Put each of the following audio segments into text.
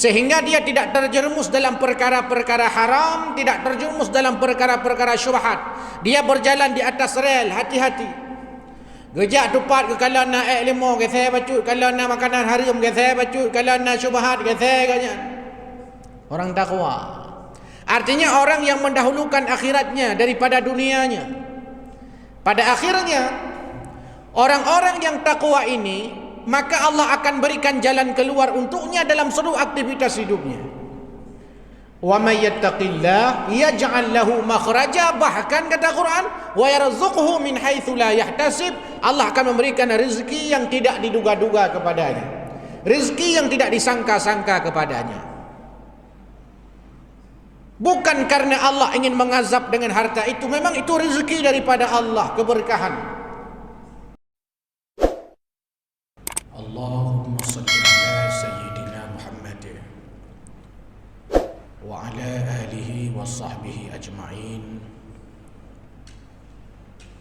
sehingga dia tidak terjerumus dalam perkara-perkara haram, tidak terjerumus dalam perkara-perkara syubhat. Dia berjalan di atas rel, hati-hati. Gejak tupat ke, kalau nak limo geser bacut, kalau nak makanan haram geser bacut, kalau nak syubhat geser ganyan. Orang takwa artinya orang yang mendahulukan akhiratnya daripada dunianya. Pada akhirnya orang-orang yang takwa ini, maka Allah akan berikan jalan keluar untuknya dalam seluruh aktivitas hidupnya. Wa may yattaqillah yaj'al lahu makhraja, bahkan kata Quran, wa yarzuqhu min haitsu la yahtasib, Allah akan memberikan rezeki yang tidak diduga-duga kepadanya, rezeki yang tidak disangka-sangka kepadanya. Bukan karena Allah ingin mengazab dengan harta itu, memang itu rezeki daripada Allah, keberkahan. Allahumma salli ala sayyidina Muhammad wa ala alihi wa sahbihi ajma'in.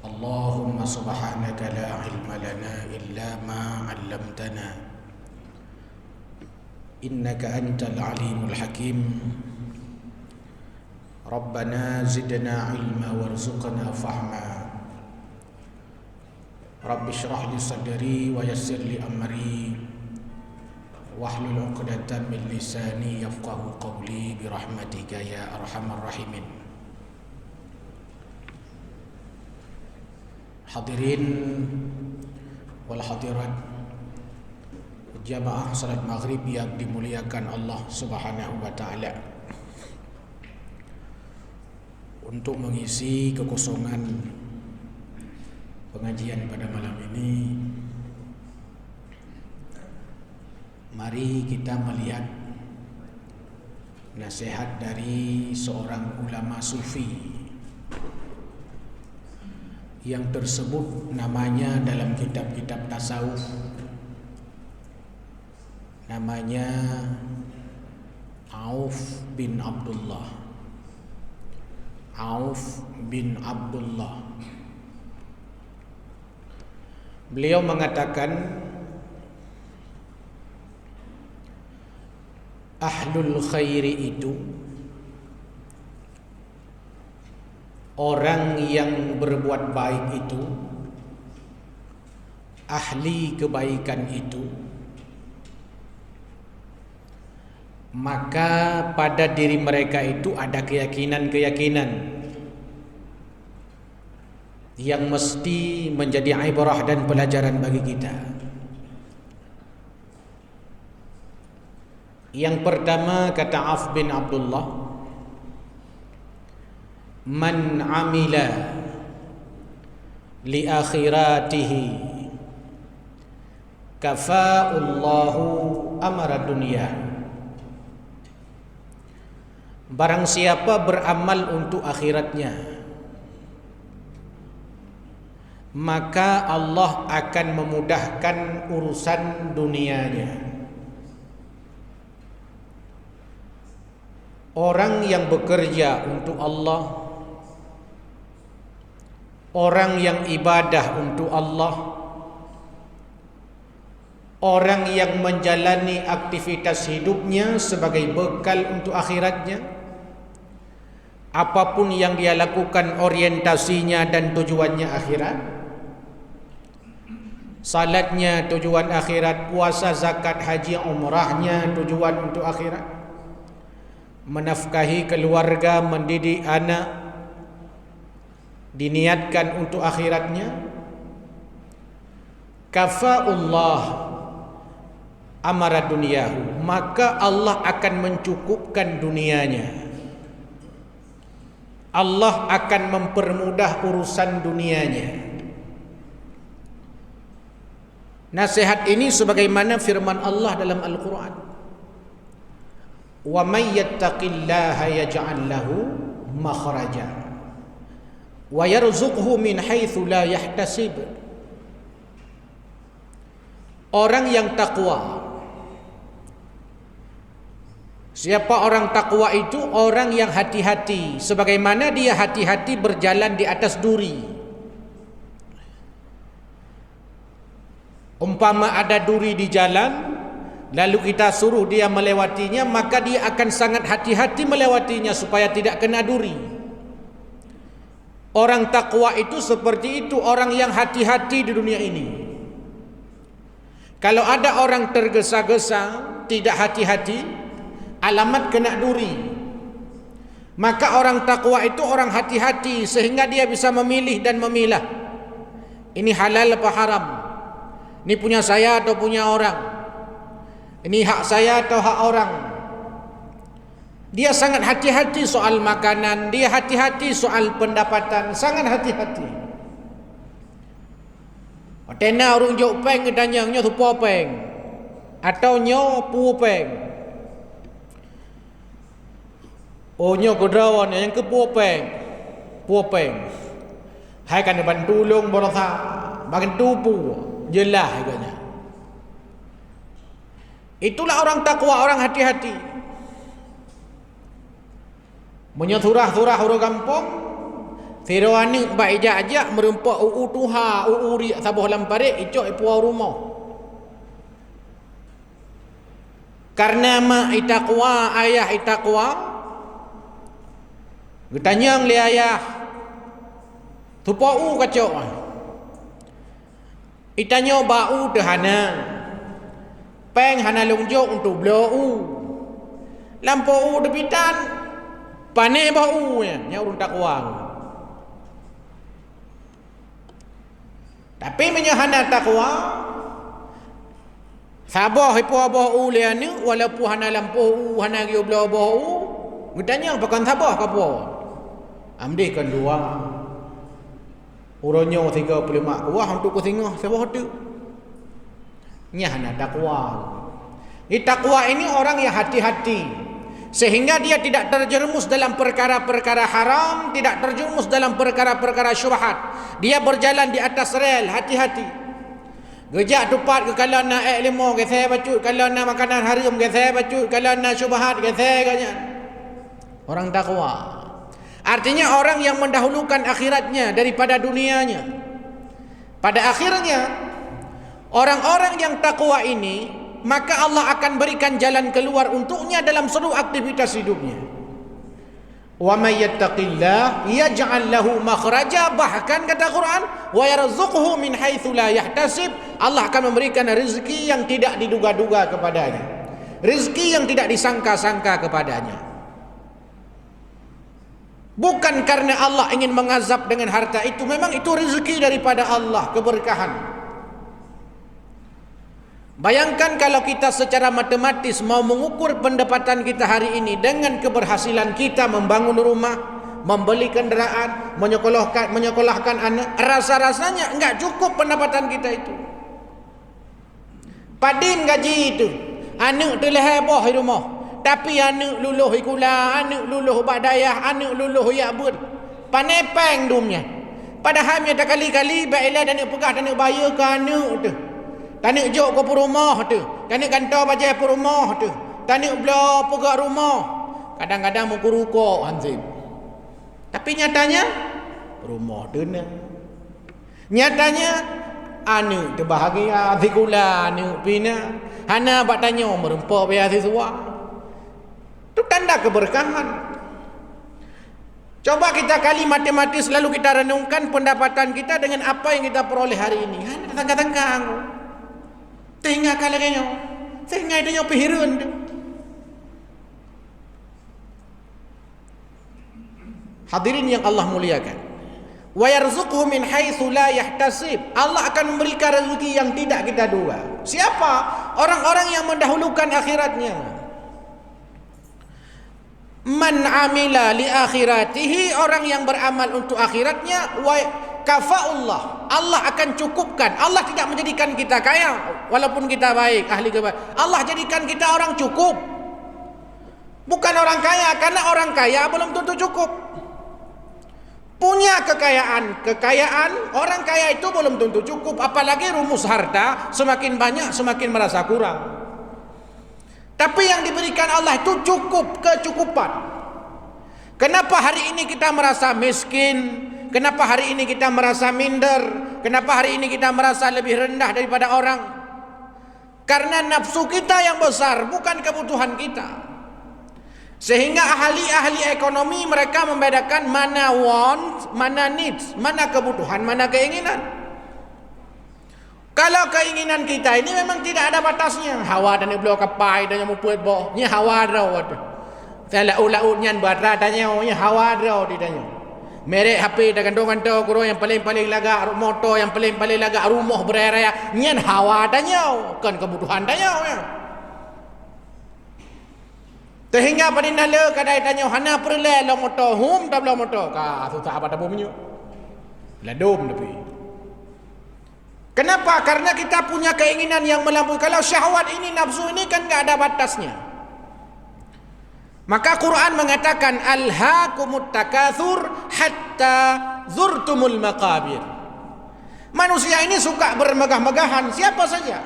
Allahumma subhanaka la ilma lana illa ma 'allamtana innaka antal alimul hakim. Rabbana zidna ilma warzuqna fahma. Rabbi shrah li sadri wa yassir li amri wahlul 'uqdatam min lisani yafqahu qawli bi rahmatika ya arhamar rahimin. Hadirin wal hadirat, jamaah salat maghrib yang dimuliakan Allah Subhanahu wa taala. Untuk mengisi kekosongan pengajian pada malam ini, mari kita melihat nasihat dari seorang ulama sufi yang tersebut namanya dalam kitab-kitab tasawuf, namanya Auf bin Abdullah. Auf bin Abdullah. Beliau mengatakan, ahlul khairi itu orang yang berbuat baik itu, ahli kebaikan itu, maka pada diri mereka itu ada keyakinan-keyakinan yang mesti menjadi ibrah dan pelajaran bagi kita. Yang pertama, kata Auf bin Abdullah, man amila li akhiratihi kafa'ullahu amara dunia. Barang siapa beramal untuk akhiratnya, maka Allah akan memudahkan urusan dunianya. Orang yang bekerja untuk Allah, orang yang ibadah untuk Allah, orang yang menjalani aktivitas hidupnya sebagai bekal untuk akhiratnya, apapun yang dia lakukan orientasinya dan tujuannya akhirat, salatnya tujuan akhirat, puasa, zakat, haji, umrahnya tujuan untuk akhirat, menafkahi keluarga, mendidik anak diniatkan untuk akhiratnya, kafa'ullah amara duniyahu, maka Allah akan mencukupkan dunianya. Allah akan mempermudah urusan dunianya. Nasihat ini sebagaimana firman Allah dalam Al-Quran, wa may yattaqillaha yaj'al lahu makhraja wa yarzuqhu min haitsu la yahtasib. Orang yang takwa, siapa orang takwa itu? Orang yang hati-hati, sebagaimana dia hati-hati berjalan di atas duri. Umpama ada duri di jalan, lalu kita suruh dia melewatinya, maka dia akan sangat hati-hati melewatinya supaya tidak kena duri. Orang takwa itu seperti itu, orang yang hati-hati di dunia ini. Kalau ada orang tergesa-gesa, tidak hati-hati, alamat kena duri. Maka orang takwa itu orang hati-hati, sehingga dia bisa memilih dan memilah. Ini halal apa haram? Ini punya saya atau punya orang? Ini hak saya atau hak orang? Dia sangat hati-hati soal makanan, dia hati-hati soal pendapatan, sangat hati-hati. Tena urung jok peng tanya nyo tupo peng atau nyo pu peng. Oh nyo kodrawan yang ke pu peng. Pu peng. Hai kan bantu long borotha, bagan tupu jelah katanya. Itulah orang takwa, orang hati-hati. Menyaturah-turah huru kampung, Firawani ba ijak-ajak merempak uu tuha, uu ri sabuh lampare icok ipuau rumah. Karena mak itakwa, ayah itakwa, getanyang li ayah, tupau kacok. Itanyo bau dehana, peng hana longjok untuk blau, lampau depitan, pane bau nya urung takwa. Tapi menyahana takwa, sabah ipu abah uliani, walaupun hana lampu, hana giu belau abah getanyang pakan sabah kapo. Amdih kan dua. Uronyo 35 kuah untuk kusingah sabah tu. Nyahana takwa. Ini takwa ini orang yang hati-hati, sehingga dia tidak terjerumus dalam perkara-perkara haram, tidak terjerumus dalam perkara-perkara syubhat. Dia berjalan di atas rel, hati-hati. Gejak tupat ke kalau nak limo ke saya bacut, kalau nak makanan haram ke saya bacut, kalau nak syubhat ke saya ganyan. Orang takwa artinya orang yang mendahulukan akhiratnya daripada dunianya. Pada akhirnya orang-orang yang takwa ini, maka Allah akan berikan jalan keluar untuknya dalam seluruh aktivitas hidupnya. Wa may yattaqillah yaj'al lahu makhraja, bahkan kata Quran, wa yarzuqhu min haitsu la yahtasib, Allah akan memberikan rezeki yang tidak diduga-duga kepadanya, rezeki yang tidak disangka-sangka kepadanya. Bukan karena Allah ingin mengazab dengan harta itu, memang itu rezeki daripada Allah, keberkahan. Bayangkan kalau kita secara matematis mau mengukur pendapatan kita hari ini dengan keberhasilan kita membangun rumah, membeli kendaraan, menyekolahkan anak, rasa-rasanya enggak cukup pendapatan kita itu. Padin gaji itu, anak tu leheboh di rumah, tapi anak luluh ikula, anak luluh badayah, anak luluh yabud, panepeng dumnya. Padahal dia tak kali-kali baiklah dan nak pegah dan nak bayar ke anak tu. Tanik jok ke rumah tu, tanik kantor bajai ke rumah tu, tanik belah pegak rumah. Kadang-kadang mau kurukok hansip. Tapi nyatanya rumah tu nak. Nyatanya anu tu bahagia, zikula anu pina. Hana bak tanya merempak biar siswa. Tu tanda keberkahan. Coba kita kali matematis lalu kita renungkan pendapatan kita dengan apa yang kita peroleh hari ini. Hana tangga-tanggang. Tengah kalanya, tengah itu nyopi hirun. Hadirin yang Allah muliakan. Wa yarzuqhu min haitsu la yahtasib. Allah akan memberikan rezeki yang tidak kita duga. Siapa? Orang-orang yang mendahulukan akhiratnya. Man amila li akhiratihi, orang yang beramal untuk akhiratnya, wa kafa'ullah, Allah akan cukupkan. Allah tidak menjadikan kita kaya walaupun kita baik, ahli kebaikan. Allah jadikan kita orang cukup, bukan orang kaya, karena orang kaya belum tentu cukup. Punya kekayaan, orang kaya itu belum tentu cukup, apalagi rumus harta, semakin banyak semakin merasa kurang. Tapi yang diberikan Allah itu cukup, kecukupan. Kenapa hari ini kita merasa miskin? Kenapa hari ini kita merasa minder? Kenapa hari ini kita merasa lebih rendah daripada orang? Karena nafsu kita yang besar, bukan kebutuhan kita. Sehingga ahli-ahli ekonomi mereka membedakan mana want, mana needs, mana kebutuhan, mana keinginan. Kalau keinginan kita ini memang tidak ada batasnya. Hawa dan iblo kapai dan yang membuat boh, nya hawa draw tu. Saya lau nyan batra tanya, nya hawa draw ditanya. Merek HP dah gandong-gandong kuro yang paling-paling lagak motor yang paling-paling lagak rumah beraya nyan hawa tanya kan kebutuhan tanya ya. Sehingga pada nala kadai tanya hana perle lo motor hum tak belum motor ka susah apa tabu menyu. Ladum tapi. Kenapa? Karena kita punya keinginan yang melampaui. Kalau syahwat ini nafsu ini kan enggak ada batasnya. Maka Quran mengatakan alhaakumut takatsur hatta zurtumul maqabir. Manusia ini suka bermegah-megahan, siapa saja.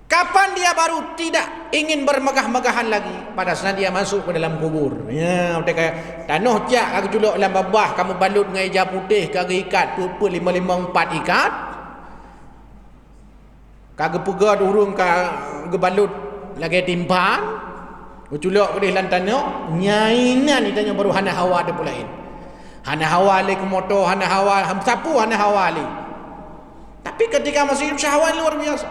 Kapan dia baru tidak ingin bermegah-megahan lagi? Pada saat dia masuk ke dalam kubur. Ya, udah kayak tanah jak aku juluk dalam babah, kamu balut dengan hijab putih, kagak ikat pupul 554 ikat. Kagak pegat urung kagak balut lagi timpan. Uculok ke dalam tanah nyainan ditanya baru hana hawa ada pulain. Hana hawa ali ke motor, hana hawa sapu, hana hawa ali. Tapi ketika masih hidup syahwat luar biasa.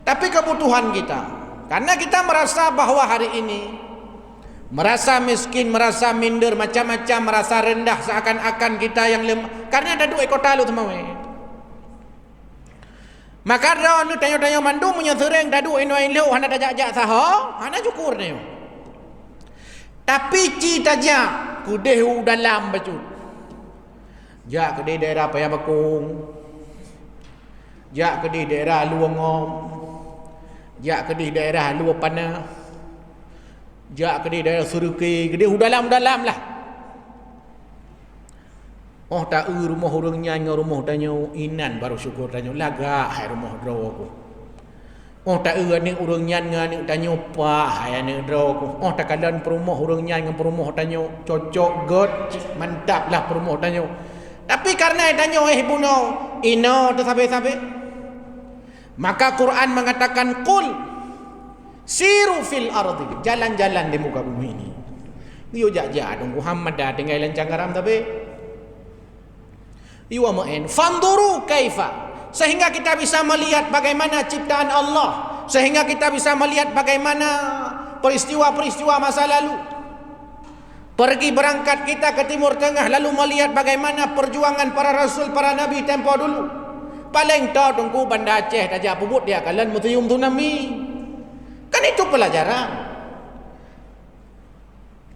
Tapi kebutuhan kita, karena kita merasa bahwa hari ini merasa miskin, merasa minder, macam-macam, merasa rendah, seakan-akan kita yang lemah. Karena ada dua ekor talu semua. Maka dah nu tanya-tanya mandung punya sering dadu inoin leu hana dajak-jak saha, hana cukur ni. Tapi cita ja kudeh dalam bacut. Jak ke di daerah Payabakung. Jak ke di daerah Luangom. Jak ke di daerah Luapana. Jak ke di daerah Suruki, gede dalam-dalam lah. Oh tak rumah orang nyanyi rumah tanya inan baru syukur tanya laga hai rumah draw aku. Oh tak ni orang nyanyi tanya apa hai ni draw aku. Oh tak kalan perumah orang nyanyi perumah tanya cocok god mantap lah perumah tanya. Tapi karena tanya buno ino tu sampai-sampai. Maka Quran mengatakan qul siru fil ardi, jalan-jalan di muka bumi ini. Yo jak-jak dong Muhammad dah tinggal lancang garam tapi Iwamain fanduru kaifa, sehingga kita bisa melihat bagaimana ciptaan Allah, sehingga kita bisa melihat bagaimana peristiwa-peristiwa masa lalu. Pergi berangkat kita ke Timur Tengah lalu melihat bagaimana perjuangan para rasul, para nabi tempoh dulu. Paling tahu tunggu Banda Aceh dah pubut dia kalian museum tsunami. Kan itu pelajaran.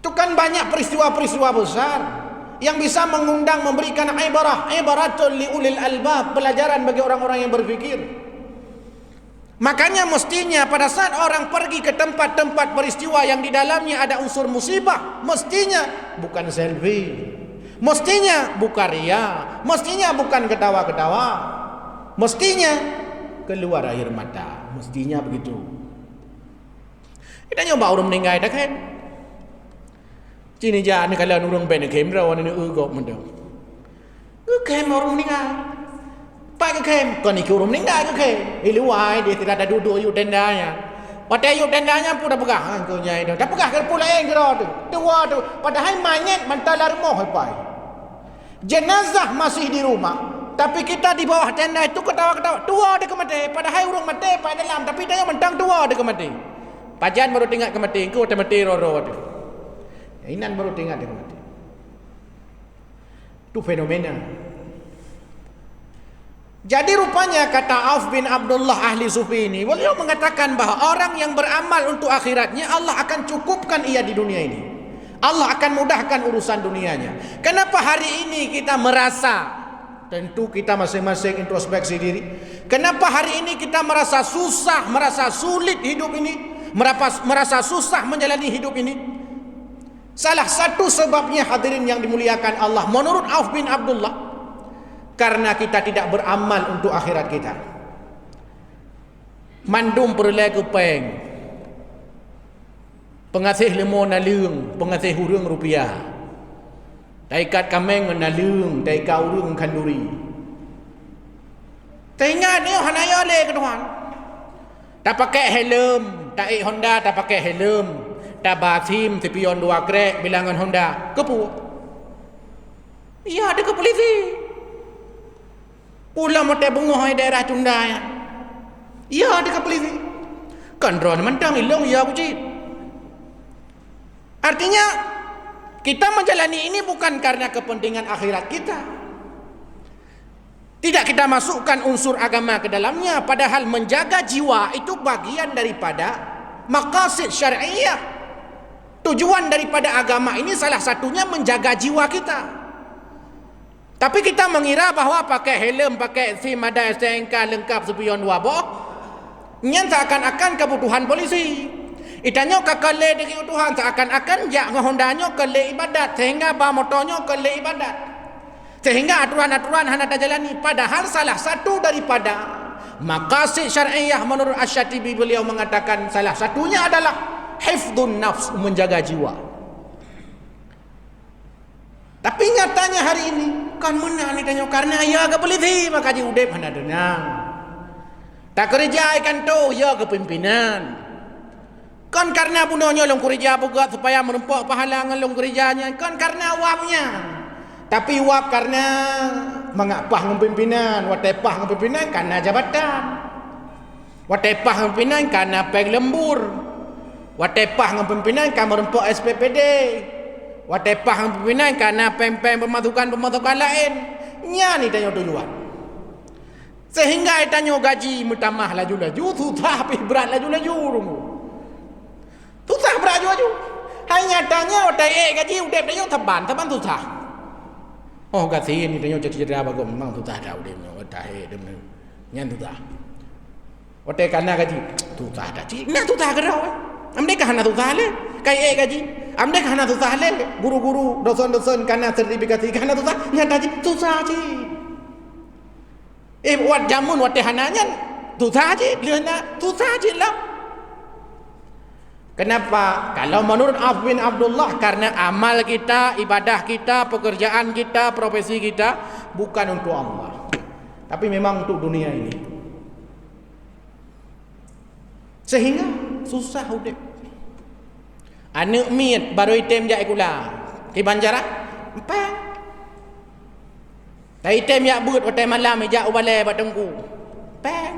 Itu kan banyak peristiwa-peristiwa besar yang bisa mengundang, memberikan ibaratul liulil albab, pelajaran bagi orang-orang yang berfikir. Makanya mestinya pada saat orang pergi ke tempat-tempat peristiwa yang di dalamnya ada unsur musibah, mestinya bukan selfie, mestinya bukan ria, mestinya bukan ketawa-ketawa, mestinya keluar air mata, mestinya begitu. Kita nyoba orang meninggal dah kan. Cini jangan kalau orang pen kem rawan ini gok mendang. Kem orang meninggal. Pak kem, kau ni orang meninggal kem. Iluai dia tidak ada duduk yuk tendanya. Pada yuk tendanya pun dah pegang kau nyai dah. Dah pegang ke pula yang kira tu. Tua tu. Padahal mayat mentala rumah pai. Jenazah masih di rumah. Tapi kita di bawah tenda itu ketawa-ketawa. Tua dia kemati. Padahal orang mati pai dalam. Tapi dia mentang tua dia kemati. Pajan baru tinggal kemati. Kau mati roro tu. Inan baru tinggal dia mati. Itu fenomena. Jadi rupanya kata Auf bin Abdullah ahli sufi ini, beliau mengatakan bahawa orang yang beramal untuk akhiratnya Allah akan cukupkan ia di dunia ini. Allah akan mudahkan urusan dunianya. Kenapa hari ini kita merasa, tentu kita masing-masing introspeksi diri, kenapa hari ini kita merasa susah, merasa sulit hidup ini, merasa susah menjalani hidup ini? Salah satu sebabnya hadirin yang dimuliakan Allah, menurut Auf bin Abdullah, karena kita tidak beramal untuk akhirat kita. Mandum perlai kepeng, pengasih lemo nalung, pengasih hurung rupiah, taikat kameng nalung, taikat urung kanduri. Tengah ni hanaya le ke Tuhan. Tak pakai helm, tak Honda tak pakai helm. Tak basim sepion 2 krek bilangan Honda. Kepu. Ya, ada ke polisi. Pula motor bungoh di daerah Tunda ya. Ya, ada ke polisi. Kan drone mentang ilong ya buci. Artinya kita menjalani ini bukan karena kepentingan akhirat kita. Tidak kita masukkan unsur agama ke dalamnya, padahal menjaga jiwa itu bagian daripada maqasid syar'iyyah. Tujuan daripada agama ini salah satunya menjaga jiwa kita. Tapi kita mengira bahawa pakai helm, pakai SIM, ada STNK lengkap sepion 2 boh, nyan seakan-akan kebutuhan polisi. Itanya kekele di kebutuhan seakan-akan jak ngehondanya kele ibadat, sehingga bah motornya kele ibadat. Sehingga aturan-aturan hana terjalani. Padahal salah satu daripada maqasid syar'iyyah menurut Asy-Syatibi, beliau mengatakan salah satunya adalah hifdhun nafs, menjaga jiwa. Tapi nyatanya hari ini kan mana ni tanya karena ya ke polisi maka ji udep hana denang. Tak kerja ikan tu ya ke pimpinan. Kan karena punanya long kerja buat supaya merempok pahala ngelong kerjanya, kan karena wapnya. Tapi wap karena mengapah dengan pimpinan, watepah dengan pimpinan karena jabatan. Watepah dengan pimpinan karena peg lembur. Watepah dengan pimpinan karena merempok SPPD. Watepah dengan pimpinan karena pem-pem pemasukan lain. Nya ni tanya tujuan. Sehingga tanya gaji mutamah laju-laju, susah tapi berat laju-laju. Susah berat laju-laju. Hanya tanya otai gaji udep tanya teban susah. Oh gaji ni tanya cerita bagus memang susah dah udep otai dem nyan susah. Otai kana gaji susah dah. Nah susah ke dah. Amde kahana susah le. Kai gaji. Amde kahana susah le. Guru-guru, dosen-dosen kana sertifikasi kahana susah. Nyata ji susah ji. Wat jamun wat tehananya susah ji. Lihatnya susah ji lah. Kenapa? Kalau menurut Auf bin Abdullah, karena amal kita, ibadah kita, pekerjaan kita, profesi kita bukan untuk Allah, tapi memang untuk dunia ini. Sehingga susah udip. Anak miet baru item jak kula. Ki banjara empang. Dah item jak but hotel malam jak ubale batengku. Peng.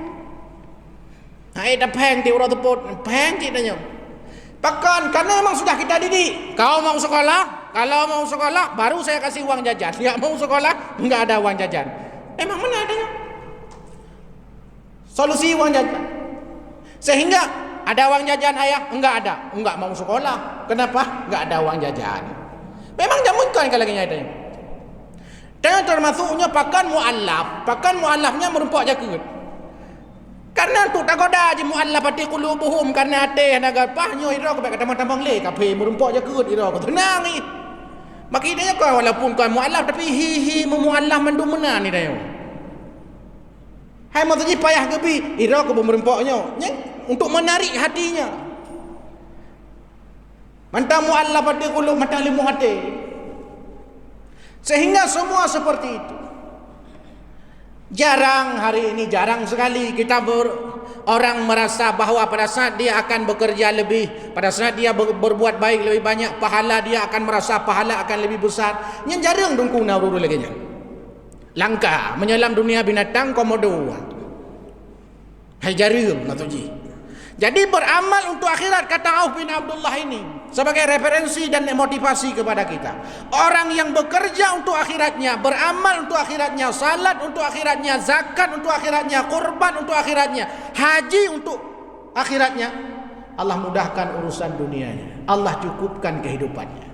Hai dah peng ti urang teput, peng ti tanya. Pakan karena memang sudah kita didik. Kau mau sekolah? Kalau mau sekolah baru saya kasih uang jajan. Tidak mau sekolah enggak ada uang jajan. Emang mana adanya? Solusi uang jajan. Sehingga ada uang jajan ayah? Enggak ada. Enggak mau sekolah. Kenapa? Enggak ada uang jajan. Memang jamunkan kalau lagi ada. Dan termasuknya pakan mu'allaf. Pakan mu'allafnya merupakan jaket. Karena untuk tak goda je mu'allaf hati qulubuhum karena hati naga pahnya ira ko baik tambang-tambang le kape merupakan jaket ira ko tenang ni. Maknanya kau walaupun kau mu'allaf tapi hi mu'allaf mandum mena ni dah. Hai maksudnya payah ke bi ira ko merumpaknya untuk menarik hatinya. Mantap mu'allaf hati qulub mata limu hati. Sehingga semua seperti itu. Jarang hari ini, jarang sekali kita orang merasa bahawa pada saat dia akan bekerja lebih, pada saat dia berbuat baik lebih banyak pahala, dia akan merasa pahala akan lebih besar. Yang jarang dongku nauru lagi nya. Langka menyelam dunia binatang komodo. Hai jarang matuji. Jadi beramal untuk akhirat kata Auf bin Abdullah ini sebagai referensi dan motivasi kepada kita. Orang yang bekerja untuk akhiratnya, beramal untuk akhiratnya, salat untuk akhiratnya, zakat untuk akhiratnya, kurban untuk akhiratnya, haji untuk akhiratnya, Allah mudahkan urusan dunianya. Allah cukupkan kehidupannya.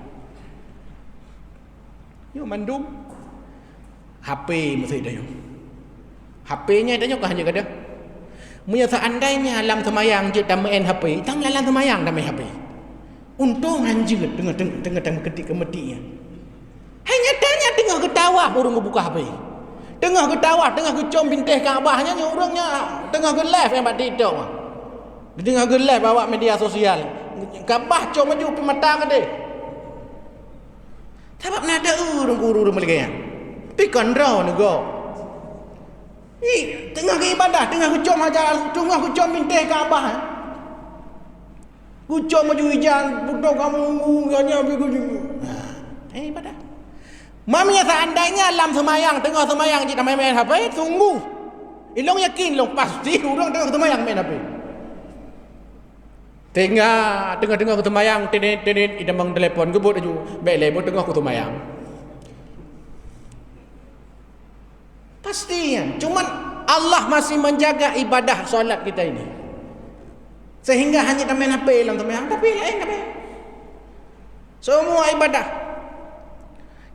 Yuk mandum HP mesti dah. HP-nya dah nyok hanya kada. Munya seandainya alam semayang je tak main HP, tang alam semayang dah main HP. Untung anjir tengah ketik-kemetiknya. Hanya tanya tengah ketawa orang buka HP. Tengah ketawa, tengah kecom bintih Kaabahnya orangnya tengah ke live yang buat TikTok. Tengah ke live bawa media sosial. Kaabah com maju pi mata ke deh. Sebab nak ada orang guru mereka. Pi kondraw nego. Tengah ke ibadah, tengah kucom ajar, tengah kucom mintih ke abah. Kucom maju hujan, budak kamu ganya begitu. Ibadah. Mamanya seandainya alam semayang, tengah semayang kita main-main HP, tunggu. Ilong yakin long pasti orang tengah semayang main HP. Tengah semayang, tenet idamang telepon gebut aju, baik lebut tengah semayang. Pastinya, cuman Allah masih menjaga ibadah solat kita ini. Sehingga hanya kita main HP dalam semayang, tapi lain apa? Semua ibadah.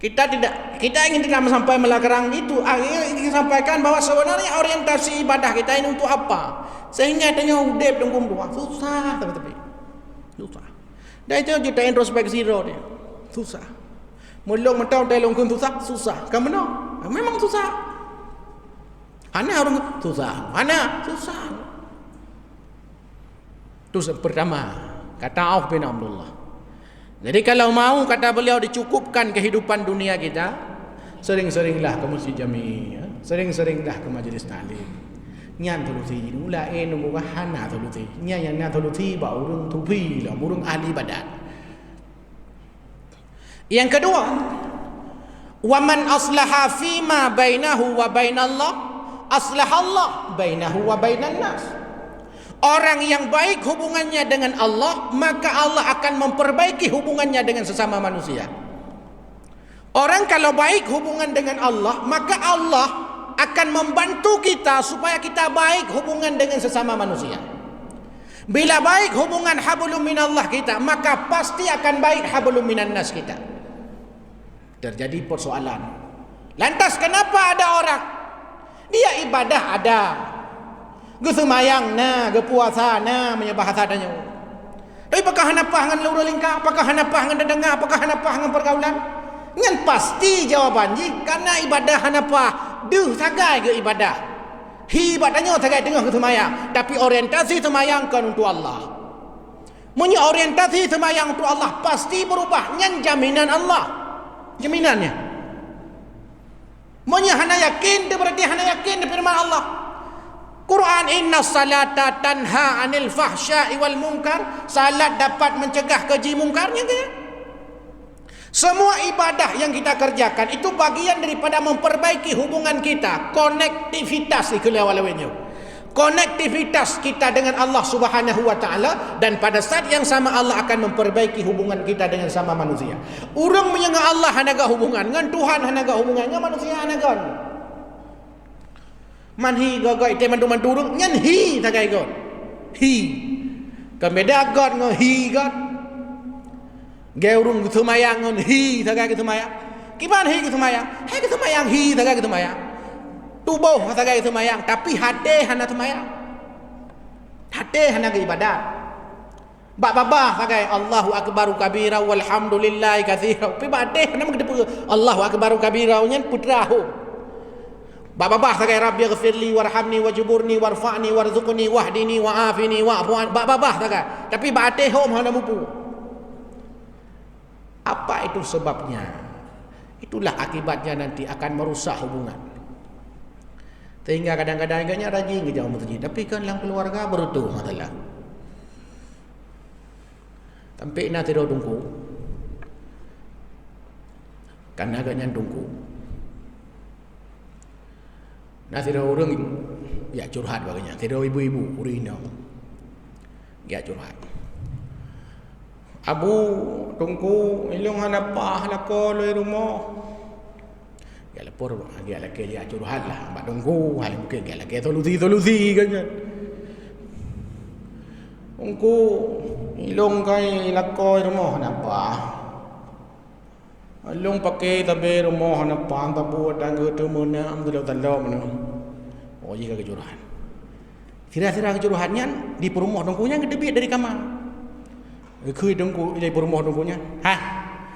Kita ingin tidak sampai melakarang itu. Ingin sampaikan bahwa sebenarnya orientasi ibadah kita ini untuk apa? Sehingga tanya udep dengkum doa. Susah tapi. Susah. Dan itu kita introspeksi dia. Susah. Mulung mentau telung kun susah. Kamu no? Memang susah. Hana orang susah. Hana susah. Itu pertama kata Auf bin Abdullah. Jadi kalau mau kata beliau dicukupkan kehidupan dunia kita, sering-seringlah ke masjid jami, sering-seringlah ke majlis taklim. Nyan thuluthi ulain nunggu hana thuluthi. Nyan thuluthi ba urung tupi lah, urung ahli ibadat. Yang kedua, wa man aslaha fima bainahu wa bainallah, aslahallah bainahu wa bainan nas. Orang yang baik hubungannya dengan Allah, maka Allah akan memperbaiki hubungannya dengan sesama manusia. Orang kalau baik hubungan dengan Allah, maka Allah akan membantu kita supaya kita baik hubungan dengan sesama manusia. Bila baik hubungan hablum minallah kita, maka pasti akan baik hablum minan nas kita. Terjadi persoalan. Lantas kenapa ada orang dia ibadah ada, gesemayang na, gepuasa na, menyembah sadanya. Tapi apakah hanapah dengan laura lingkar? Apakah hanapah dengan dengar? Apakah hanapah dengan pergaulan? Ngan pasti jawaban ji, karena ibadah hanapah deh sagai ke ibadah. Ibadahnya sagai tengah gesemayang, tapi orientasi semayang kan untuk Allah. Punya orientasi semayang untuk Allah pasti berubah. Ngan jaminan Allah. Jaminannya. Punya hana yakin, dia berarti hana yakin di firman Allah. Quran inna salata tanha anil fahsya'i wal munkar. Salat dapat mencegah keji mungkarnya kan? Semua ibadah yang kita kerjakan itu bagian daripada memperbaiki hubungan kita, konektivitas ikhlas-walawanya. Konektivitas kita dengan Allah Subhanahu wa taala, dan pada saat yang sama Allah akan memperbaiki hubungan kita dengan sama manusia. Urang menyangka Allah hanaga hubungan dengan Tuhan, hanaga hubungan dengan manusia hanaga. Manhi gagai teman teman turun nyan hi tagai god hi kembeda god ngo hi god geurung ketumayang ngon hi tagai ketumayang kiban hi ketumayang hi tagai ketumayang tubuh tagai ketumayang tapi hade hana tumayang hade hana ibadat baba tagai Allahu akbaru kabira walhamdulillahi katsira pi bade hana mengede Allahu akbaru kabira nyen putrahu Babah sagai Rabbi ghfirli warhamni wajburni warfa'ni warzuqni wahdini wa'afini wa'fu'an. Babah sagai. Tapi bate hom hana mupu. Apa itu sebabnya? Itulah akibatnya nanti akan merusak hubungan. Sehingga kadang-kadang agaknya rajin ke jauh masjid, tapi kan dalam keluarga berutuh masalah. Sampai na tidur tunggu. Kan agaknya tunggu. Nah, tidak orang ya curhat bagainya. Tidak ibu-ibu urino. Ya curhat. Abu tungku ilung hanapa halako loi rumah. Ya lapor dia laki dia curhat lah. Mbak tungku hal mungkin dia laki solusi kan. Tungku ilung kai lako rumah hanapa. Alung pakai tabe rumah na pang tabu tangga tu mana amdul tanda mana. Oh jika kejuruhan. Sira-sira kejuruhannya di perumah dongkunya ngedebit dari kamar. Kui dongku dari perumah dongkunya. Hah?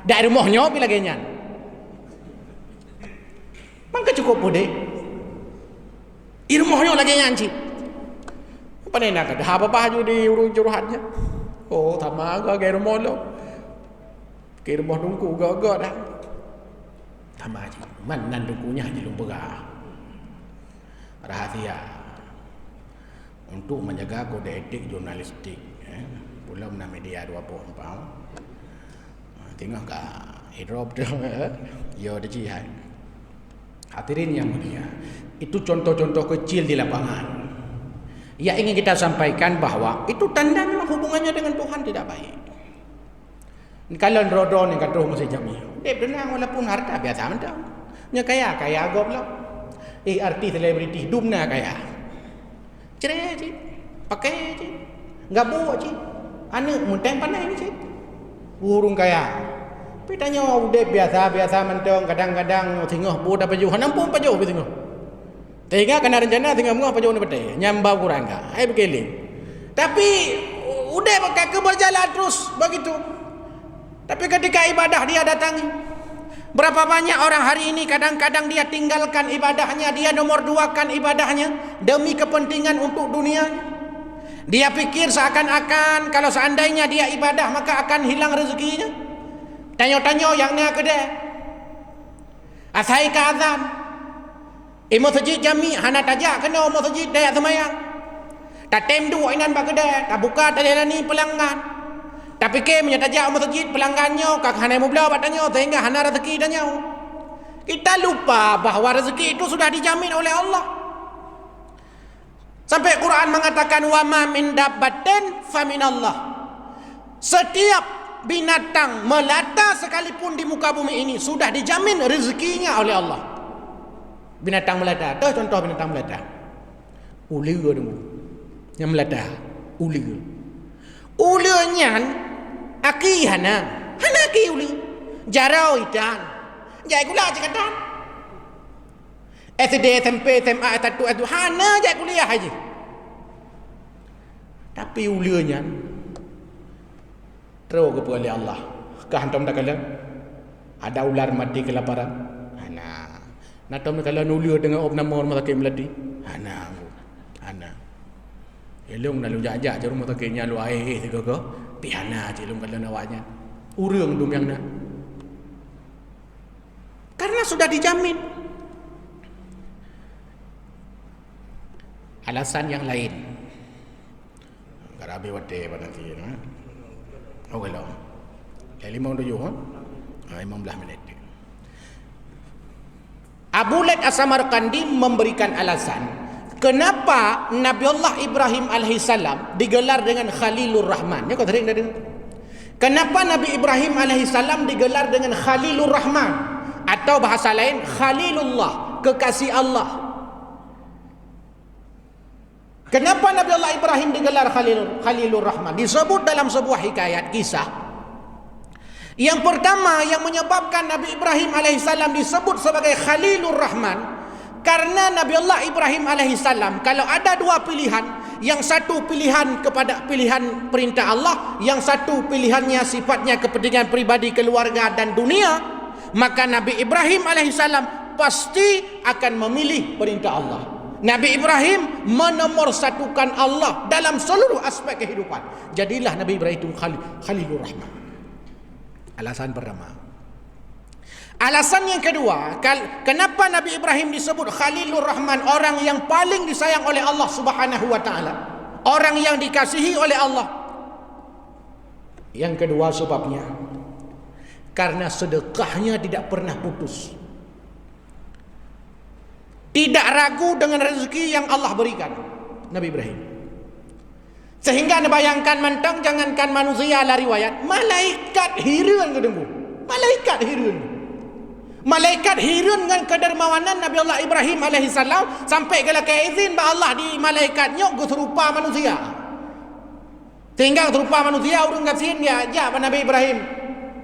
Dari rumahnya bila genyan. Mangka cukup pode. I rumahnya lagi nyanci. Apa ni nak? Dah apa-apa ju di urung juruhannya. Oh, sama agak rumah lo. Kira rumah dungku gagak dah. Tambah aja. Man nan dungkunya aja lu pegah. rahasia untuk menjaga kode etik jurnalistik. Belum nak media 24 tengok ke Europe tu ya ada jihad. Hadirin yang mulia, itu contoh-contoh kecil di lapangan. Yang ingin kita sampaikan bahwa itu tanda memang hubungannya dengan Tuhan tidak baik. Kalau rodon yang kata masih jami, dia benar walaupun harta biasa mentang. Nya kaya agak pula. Artis selebriti hidup nak kaya. Cerai je, pakai je, gabu je. Anak muntah pandai ni je. Burung kaya. Tapi tanya udah biasa mentang kadang-kadang tengah bu dah baju, nampung baju pe tengah. Tengah kena rencana tengah mengah baju ni betul. Nyambau kurang enggak. Ai berkeling. Tapi udah pakai berjalan terus begitu. Tapi ketika ibadah dia datangi. Berapa banyak orang hari ini kadang-kadang dia tinggalkan ibadahnya, dia nomor duakan ibadahnya demi kepentingan untuk dunia. Dia pikir seakan-akan kalau seandainya dia ibadah maka akan hilang rezekinya. Tanya-tanya yang nak kedai. Asai ke azan. Masjid jami hana tajak kena masjid dayak semayang. Tak tem dua inan bak kedai, tak buka tak jalani pelanggan. Tak fikir punya tajak masjid pelanggannya kak hana mubla batanya sehingga hana rezeki tanya. Kita lupa bahawa rezeki itu sudah dijamin oleh Allah. Sampai Quran mengatakan wa ma min dabbatin fa minallah. Setiap binatang melata sekalipun di muka bumi ini sudah dijamin rezekinya oleh Allah. Binatang melata, tahu contoh binatang melata? Ular dulu. Yang melata, ular. Ularnya aki hana aki ular. Jarau ikan. Jai gula cakatan. SD, SMP, SMA, S1, S2 hana jai kuliah aja. Tapi ularnya terus kepada oleh Allah. Kehantam tak kala ada ular mati kelaparan. Natam kalau nulia dengan op nama rumah sakit melati. Ana. Elong nak lu jajak je rumah sakitnya lu air tiga ke. Piana je lu kalau nawaknya. Urang dum yang nak. Karena sudah dijamin. Alasan yang lain. Garabe wate pada nanti ya. Oh kalau. Ya 5:07 ha. 15 minit. Abu Laid As-Samarqandi memberikan alasan kenapa Nabiullah Ibrahim alaihissalam digelar dengan Khalilur Rahman. Ya kau sering dah dengar. Kenapa Nabi Ibrahim alaihissalam digelar dengan Khalilur Rahman atau bahasa lain Khalilullah, kekasih Allah. Kenapa Nabiullah Ibrahim digelar Khalilur Rahman? Disebut dalam sebuah hikayat kisah. Yang pertama yang menyebabkan Nabi Ibrahim alaihissalam disebut sebagai Khalilur Rahman karena Nabiullah Ibrahim alaihissalam kalau ada dua pilihan, yang satu pilihan kepada pilihan perintah Allah, yang satu pilihannya sifatnya kepentingan pribadi, keluarga dan dunia, maka Nabi Ibrahim alaihissalam pasti akan memilih perintah Allah. Nabi Ibrahim menomorsatukan Allah dalam seluruh aspek kehidupan. Jadilah Nabi Ibrahim itu Khalilur Rahman. Alasan pertama. Alasan yang kedua, kenapa Nabi Ibrahim disebut Khalilur Rahman, orang yang paling disayang oleh Allah Subhanahu wa taala, orang yang dikasihi oleh Allah. Yang kedua sebabnya karena sedekahnya tidak pernah putus. Tidak ragu dengan rezeki yang Allah berikan Nabi Ibrahim. Sehingga anda bayangkan mentang jangankan manusia lah riwayat, malaikat hirun kedengku. Malaikat hirun dengan kedermawanan Nabi Allah Ibrahim alaihissalam sampai kalau keizin ba Allah di malaikatnya serupa manusia. Sehingga serupa manusia urang kasin dia ajak pada Nabi Ibrahim.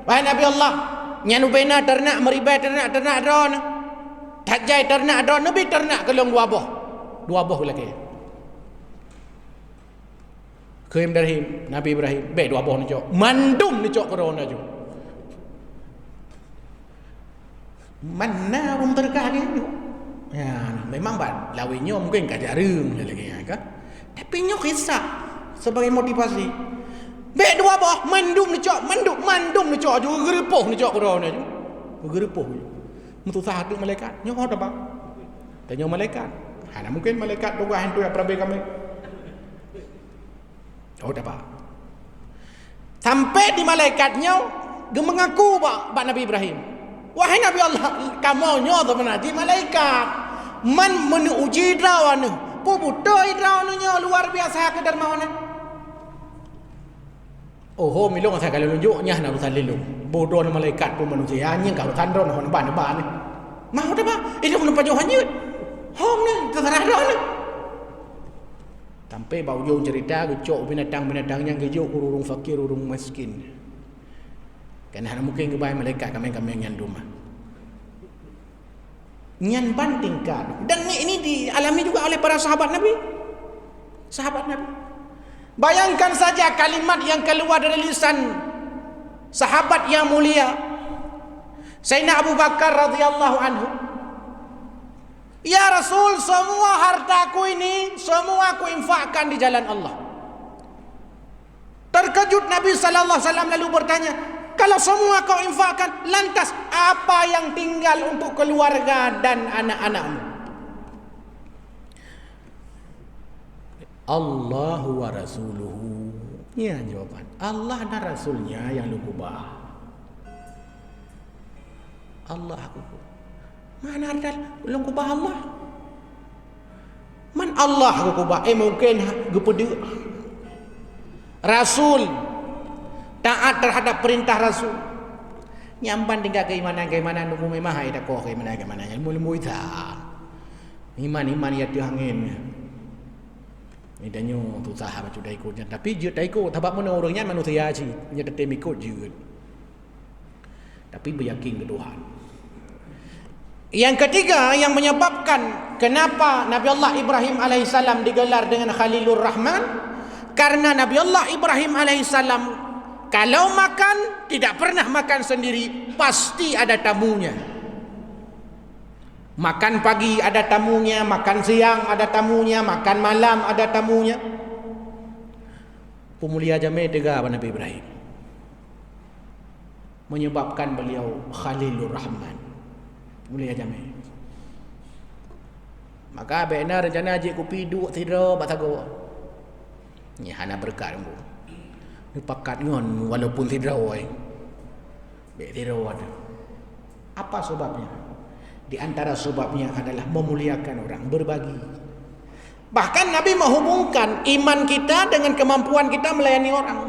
Wahai Nabi Allah, nyanu bena ternak meribai ternak drone. Tajai ternak drone Nabi ternak kelong dua buah lagi. Keim dari Nabi Ibrahim be dua boh ni cok mandum ni cok corona cok mana rum terkah ni ya memang bad lawinya mungkin kat jarum lagi kan tapi nyok kisah sebagai motivasi be dua boh mandum ni cok mandum ni cok juga gerepoh ni cok corona cok gerepoh mutu satu malaikat nyok ada bang tanya malaikat Hana mungkin malaikat tugas hantu yang perabai kami. Oh dapat. Sampai di malaikatnya dia mengaku bak Nabi Ibrahim. Wahai Nabi Allah, kamu nyo tu mana di malaikat. Man menuji drawan. Puputo drawannya luar biasa ke dermawan. Oh, milong saya kalau nunjuknya nak urusan lelung. Bodoh malaikat pun manusia hanya kalau tandron hon ban ni. Mau dah ba? Ini pun pajau hanya. Hong ni terserah dah ni. Sampai bau jauh cerita gecok binatang-binatang yang gejok urung fakir urung miskin. Kan hana mungkin ke bayi malaikat kami yang rumah. Nyan bandingkan. Dan ini dialami juga oleh para sahabat Nabi. Sahabat Nabi. Bayangkan saja kalimat yang keluar dari lisan sahabat yang mulia Sayyidina Abu Bakar radhiyallahu anhu. Ya Rasul, semua hartaku ini semua aku infakkan di jalan Allah. Terkejut Nabi sallallahu alaihi wasallam lalu bertanya, kalau semua kau infakkan, lantas apa yang tinggal untuk keluarga dan anak-anakmu? Allahu wa rasuluhu. Ya jawaban. Allah dan Rasulnya yang lu kubah. Allah aku. Mana ada lu kubah Allah? Man Allah aku kubah. Mungkin gepedi Rasul taat terhadap perintah Rasul. Nyamban tinggal keimanan nu memang hai dak ko keimanan ilmu ita. Iman ya diangin. Ni danyo tu sahab tu dai ikutnya tapi je dai ikut sebab mana orangnya manusia je nya tetap ikut je tapi beryakin ke Tuhan. Yang ketiga yang menyebabkan kenapa Nabi Allah Ibrahim alaihissalam digelar dengan Khalilur Rahman, karena Nabi Allah Ibrahim alaihissalam kalau makan tidak pernah makan sendiri, pasti ada tamunya. Makan pagi ada tamunya, makan siang ada tamunya, makan malam ada tamunya. Pemulia Jamai tega Nabi Ibrahim, menyebabkan beliau Khalilur Rahman, Pemulia Jamai. Maka benar rencana haji kopi duk tidur batago. Ni hana berkat mu. Ni pakat ngon walaupun tidur oi. Be tidur ada. Apa sebabnya? Di antara sebabnya adalah memuliakan orang, berbagi. Bahkan Nabi menghubungkan iman kita dengan kemampuan kita melayani orang.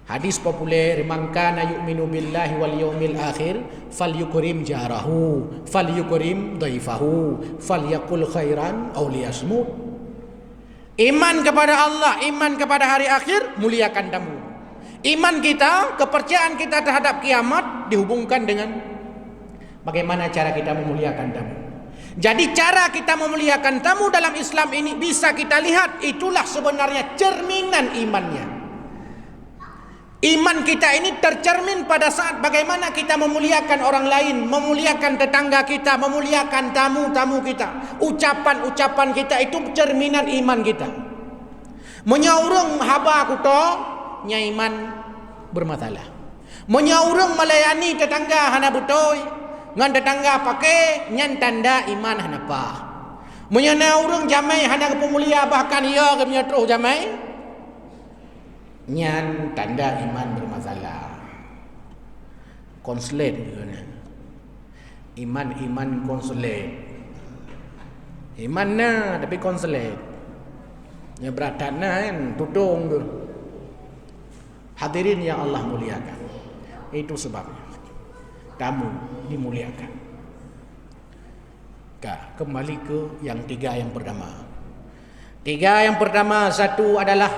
Hadis populer, man kana yu'minu billahi wal yawmil akhir falyukrim jarahu falyukrim dhaifahu falyaqul khairan aw liyasmut. Iman kepada Allah, iman kepada hari akhir, muliakan tamu. Iman kita, kepercayaan kita terhadap kiamat dihubungkan dengan bagaimana cara kita memuliakan tamu. Jadi cara kita memuliakan tamu dalam Islam ini bisa kita lihat, itulah sebenarnya cerminan imannya. Iman kita ini tercermin pada saat bagaimana kita memuliakan orang lain, memuliakan tetangga kita, memuliakan tamu-tamu kita. Ucapan-ucapan kita itu cerminan iman kita. Menyaurung haba kuto, nya iman bermasalah. Menyaurung melayani tetangga hana butoy, ngan tetangga pakai nyan tanda iman hanapa. Menyana urang jamai hana kepemulia bahkan ia ke punya terus jamai nyan tanda iman bermasalah. Konslet gitu. Iman konslet. Iman na tapi konslet. Nya berat na kan tudung tu. Hadirin yang Allah muliakan. Itu sebabnya tamu dimuliakan. Kembali ke yang tiga yang pertama. Tiga yang pertama, satu adalah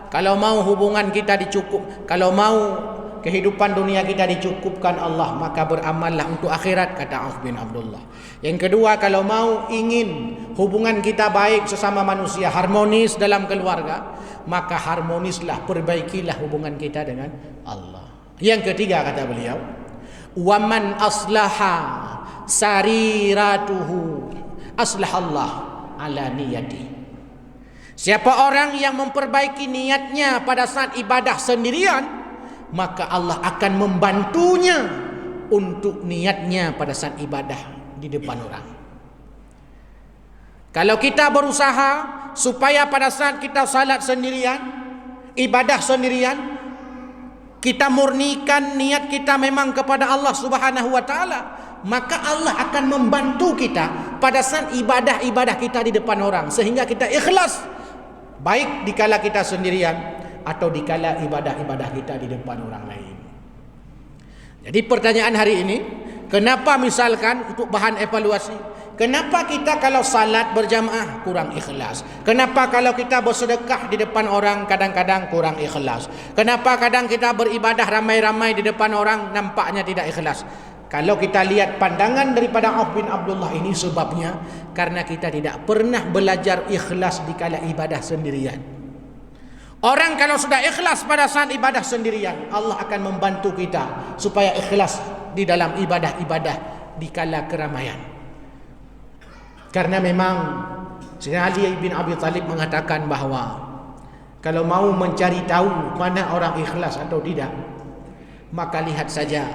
kalau mau hubungan kita dicukup, kalau mau kehidupan dunia kita dicukupkan Allah, maka beramallah untuk akhirat, kata Auf bin Abdullah. Yang kedua, kalau mau ingin hubungan kita baik sesama manusia, harmonis dalam keluarga, maka harmonislah, perbaikilah hubungan kita dengan Allah. Yang ketiga kata beliau, waman aslaha sariratuhu aslahallah ala niyati. Siapa orang yang memperbaiki niatnya pada saat ibadah sendirian, maka Allah akan membantunya untuk niatnya pada saat ibadah di depan orang. Kalau kita berusaha supaya pada saat kita salat sendirian, ibadah sendirian, kita murnikan niat kita memang kepada Allah Subhanahu wa taala, maka Allah akan membantu kita pada saat ibadah-ibadah kita di depan orang, sehingga kita ikhlas, baik dikala kita sendirian atau dikala ibadah-ibadah kita di depan orang lain. Jadi pertanyaan hari ini, kenapa misalkan untuk bahan evaluasi, kenapa kita kalau salat berjamaah kurang ikhlas? Kenapa kalau kita bersedekah di depan orang kadang-kadang kurang ikhlas? Kenapa kadang kita beribadah ramai-ramai di depan orang nampaknya tidak ikhlas? Kalau kita lihat pandangan daripada Auf bin Abdullah ini, sebabnya karena kita tidak pernah belajar ikhlas di kala ibadah sendirian. Orang kalau sudah ikhlas pada saat ibadah sendirian, Allah akan membantu kita supaya ikhlas di dalam ibadah-ibadah di kala keramaian. Karena memang Sayyidina Ali bin Abi Thalib mengatakan bahawa kalau mau mencari tahu mana orang ikhlas atau tidak, maka lihat saja,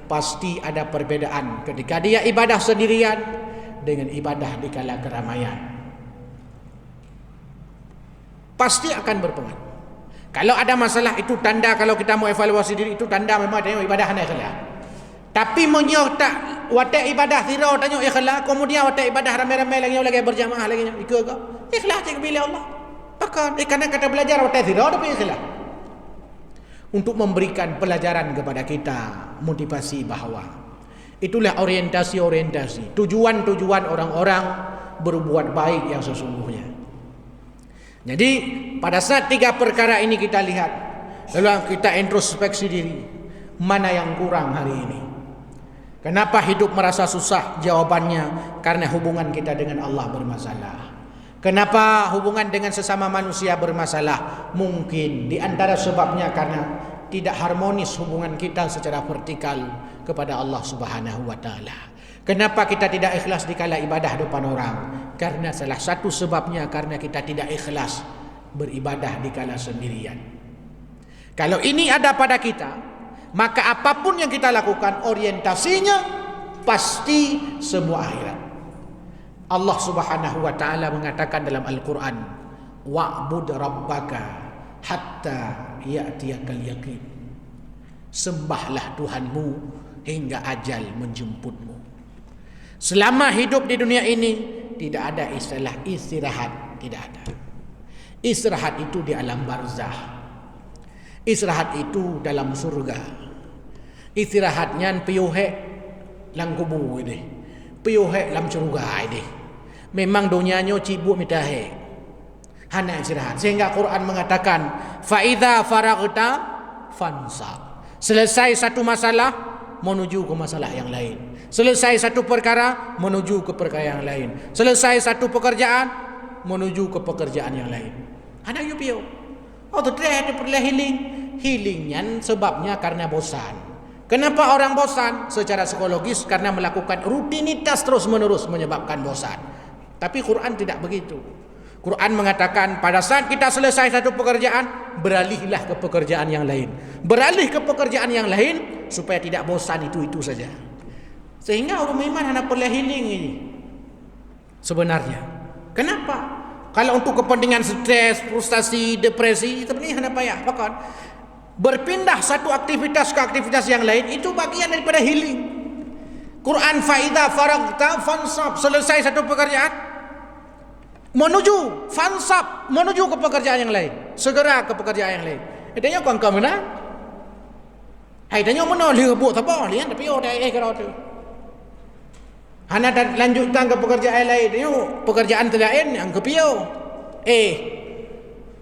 pasti ada perbedaan ketika dia ibadah sendirian dengan ibadah di kala keramaian. Pasti akan berpengaruh. Kalau ada masalah, itu tanda, kalau kita mau evaluasi diri, itu tanda memang dia ibadah hanya ikhlas. Tapi menyerta watak ibadah tirau tanya ikhlas, kemudian watak ibadah ramai-ramai lagi berjamaah lagi ikut ikhlas cek bila Allah. Maka karena kata belajar watak tirau tapi ikhlas. Untuk memberikan pelajaran kepada kita, motivasi bahawa itulah orientasi, tujuan orang-orang berbuat baik yang sesungguhnya. Jadi pada saat 3 perkara ini kita lihat, lalu kita introspeksi diri, mana yang kurang hari ini? Kenapa hidup merasa susah? Jawabannya karena hubungan kita dengan Allah bermasalah. Kenapa hubungan dengan sesama manusia bermasalah? Mungkin di antara sebabnya karena tidak harmonis hubungan kita secara vertikal kepada Allah Subhanahu wa taala. Kenapa kita tidak ikhlas dikala ibadah depan orang? Karena salah satu sebabnya karena kita tidak ikhlas beribadah dikala sendirian. Kalau ini ada pada kita, maka apapun yang kita lakukan orientasinya pasti semua akhirat. Allah Subhanahu wa taala mengatakan dalam Al-Qur'an, wa'bud rabbaka hatta ya'tiyakal yaqin. Sembahlah Tuhanmu hingga ajal menjemputmu. Selama hidup di dunia ini tidak ada istilah istirahat, tidak ada. Istirahat itu di alam barzah. Istirahat itu dalam surga. Istirahatnya piuhek lang kubur ini, piuhek lam surga ini. Memang dunianya cibuk mitahe. Hanya istirahat. Sehingga Quran mengatakan, fa idza faragta fansab. Selesai satu masalah menuju ke masalah yang lain. Selesai satu perkara menuju ke perkara yang lain. Selesai satu pekerjaan menuju ke pekerjaan yang lain. Ada yupio. Oh tu dia perlu healing. Healingnya sebabnya karena bosan. Kenapa orang bosan? Secara psikologis karena melakukan rutinitas terus menerus menyebabkan bosan. Tapi Quran tidak begitu. Quran mengatakan pada saat kita selesai satu pekerjaan, beralihlah ke pekerjaan yang lain. Beralih ke pekerjaan yang lain supaya tidak bosan itu saja. Sehingga orang iman hanya perlu healing ini. Sebenarnya. Kenapa? Kalau untuk kepentingan stres, frustasi, depresi, sebenarnya hanya payah. Bahkan berpindah satu aktivitas ke aktivitas yang lain itu bagian daripada healing. Quran faida faragta fansab, selesai satu pekerjaan menuju fansab, menuju ke pekerjaan yang lain, segera ke pekerjaan yang lain. Idanya kau mana? Idanya mana lihat buat apa? Lihat tapi orang kalau tu. Hana lanjutkan ke pekerjaan lain. Pekerjaan lain yang kepiau.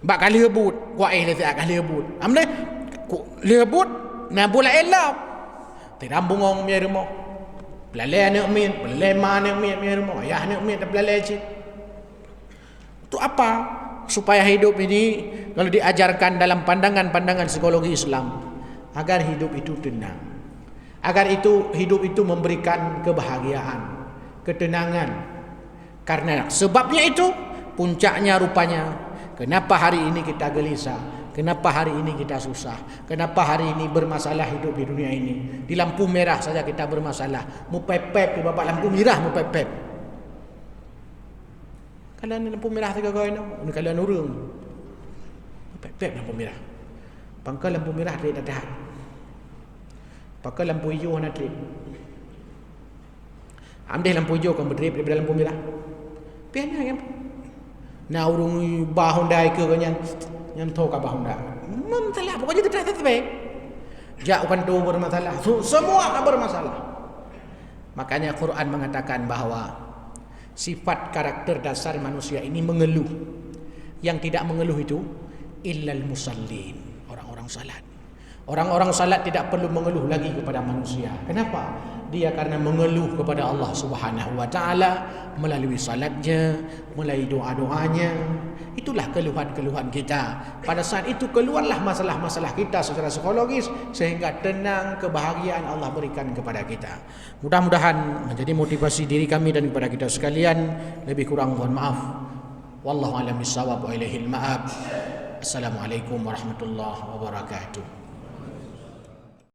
Bak kali rebut. Kuat letak kali rebut. Amne rebut na bola elap. Tidak bungong mi rumah. Belalai anak mi, belalai mana mi rumah. Ayah anak mi tak belalai cik. Itu apa? Supaya hidup ini kalau diajarkan dalam pandangan-pandangan psikologi Islam, agar hidup itu tenang. Agar hidup itu memberikan kebahagiaan, ketenangan. Karena sebabnya itu puncaknya rupanya kenapa hari ini kita gelisah, kenapa hari ini kita susah, kenapa hari ini bermasalah hidup di dunia ini. Di lampu merah saja kita bermasalah, mu pepep di bapak lampu merah mu pepep. Kalau ni lampu merah tiga kali nak, kalau nurung. Pek lampu merah. Pangkal lampu merah dia dah. Pakai lampu hijau nak trip. Ambil lampu hijau kan berdrip daripada lampu merah. Piana kan. Nah urung bah Honda ke yang tahu ka bah Honda. Masalah pokoknya tidak baik. Jak bukan tu bermasalah. Semua bermasalah. Makanya Quran mengatakan bahawa sifat karakter dasar manusia ini mengeluh. Yang tidak mengeluh itu illal musallin, orang-orang salat. Orang-orang salat tidak perlu mengeluh lagi kepada manusia. Kenapa? Dia karena mengeluh kepada Allah Subhanahu wa taala melalui salatnya, melalui doa-doanya. Itulah keluhan-keluhan kita. Pada saat itu keluarlah masalah-masalah kita secara psikologis sehingga tenang, kebahagiaan Allah berikan kepada kita. Mudah-mudahan menjadi motivasi diri kami dan kepada kita sekalian. Lebih kurang mohon maaf. Wallahu a'lam bissawab wa ilaihil ma'ab. Assalamualaikum warahmatullahi wabarakatuh.